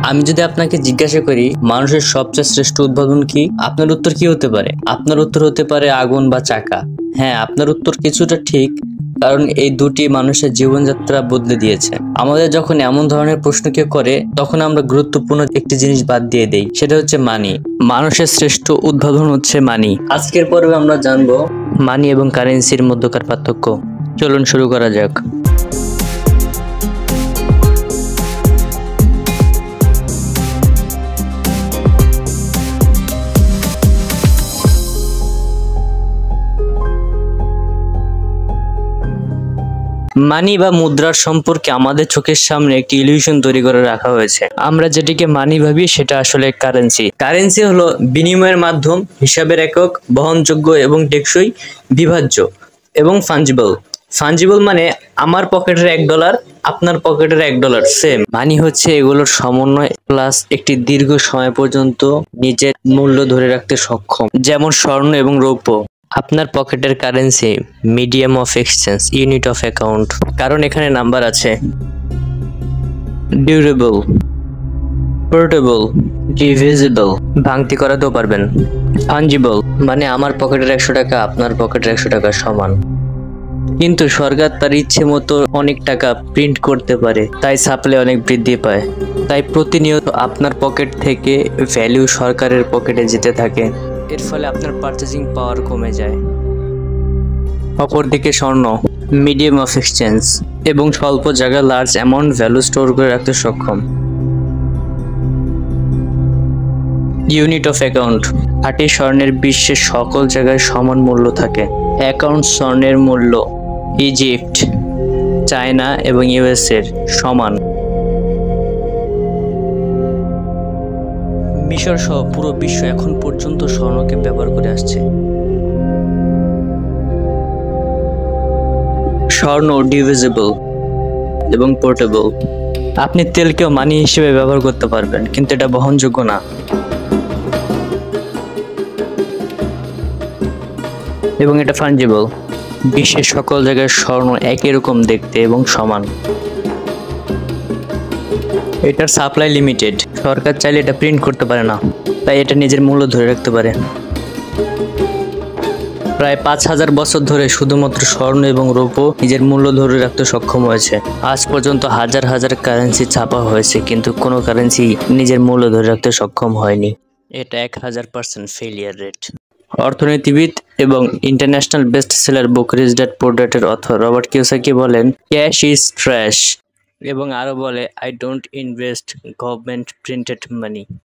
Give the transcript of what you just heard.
আমি যদি আপনাকে জিজ্ঞাসা করি মানুষের সবচেয়ে শ্রেষ্ঠ উদ্ভাবন কি, আপনার উত্তর কি হতে পারে? আপনার উত্তর হতে পারে আগুন বা চাকা। হ্যাঁ, আপনার উত্তর কিছুটা ঠিক, কারণ এই দুটি মানুষের জীবনযাত্রা বদলে দিয়েছে। আমাদের যখন এমন ধরনের প্রশ্ন কেউ করে, তখন আমরা গুরুত্বপূর্ণ একটি জিনিস বাদ দিয়ে দেই, সেটা হচ্ছে মানি। মানুষের শ্রেষ্ঠ উদ্ভাবন হচ্ছে মানি। আজকের পর্বে আমরা জানবো মানি এবং কারেন্সির মধ্যকার পার্থক্য। চলুন শুরু করা যাক। মানি বা মুদ্রার সম্পর্কে আমাদের চোখের সামনে একটি ইলিউশন তৈরি করে রাখা হয়েছে। আমরা যেটিকে মানি ভাবি সেটা আসলে কারেন্সি। কারেন্সি হলো বিনিময়ের মাধ্যম, হিসাবের একক, বহনযোগ্য এবং টেকসই, বিভাজ্য এবং ফাঞ্জিবল। ফাঞ্জিবল মানে আমার পকেটের $1, আপনার পকেটের $1 সেম। মানি হচ্ছে এগুলোর সমন্বয় প্লাস একটি দীর্ঘ সময় পর্যন্ত নিজের মূল্য ধরে রাখতে সক্ষম, যেমন স্বর্ণ এবং রৌপ্য। আপনার পকেটের currency medium of exchange, unit of account, কারণ এখানে নাম্বার আছে। ডিউরেবল, পোর্টেবল, ডিভিজিবল, ভাঙতি করাতেও পারবেন। ফাঞ্জিবল মানে আমার পকেটের $100 আপনার পকেটের $100 সমান, কিন্তু সরকার তার ইচ্ছে মতো অনেক টাকা প্রিন্ট করতে পারে, তাই সাপ্লাই অনেক বৃদ্ধি পায়। তাই প্রতিনিয়ত আপনার পকেট থেকে ভ্যালু সরকারের পকেটে যেতে থাকে, এর ফলে আপনার পারচেজিং পাওয়ার কমে যায়। অপরদিকে স্বর্ণ মিডিয়াম অফ এক্সচেঞ্জ এবং স্বল্প জায়গায় লার্জ অ্যামাউন্ট ভ্যালু স্টোর করে রাখতে সক্ষম। ইউনিট অফ অ্যাকাউন্ট খাঁটি স্বর্ণের বিশ্বের সকল জায়গায় সমান মূল্য থাকে। অ্যাকাউন্ট স্বর্ণের মূল্য ইজিপ্ট, চায়না এবং ইউএস এর সমান। মিশর সহ পুরো বিশ্ব এখন পর্যন্ত স্বর্ণকে ব্যবহার করে আসছে। স্বর্ণ ডিভিজিবল এবং পোর্টেবল। আপনি তেলকেও মানি হিসেবে ব্যবহার করতে পারবেন, কিন্তু এটা বহনযোগ্য না। এবং এটা ফাঞ্জিবল, বিশ্বের সকল জায়গায় স্বর্ণ একই রকম দেখতে এবং সমান। এটার সাপ্লাই লিমিটেড, সরকার চাইলে এটা প্রিন্ট করতে পারে না, তাই এটা নিজের মূল্য ধরে রাখতে পারে। প্রায় 5000 বছর ধরে শুধুমাত্র স্বর্ণ এবং রৌপ্য নিজের মূল্য ধরে রাখতে সক্ষম হয়েছে। আজ পর্যন্ত হাজার হাজার কারেন্সি ছাপা হয়েছে, কিন্তু কোনো কারেন্সি নিজের মূল্য ধরে রাখতে সক্ষম হয়নি। এটা 1000% ফেলিয়ার রেট। অর্থনীতিবিদ এবং international best seller book Rich Dad Poor ড্যাডের অথর রবার্ট কিওসাকি বলেন, ক্যাশ ইজ ট্র্যাশ, এবং আরও বলে, I don't invest government printed money.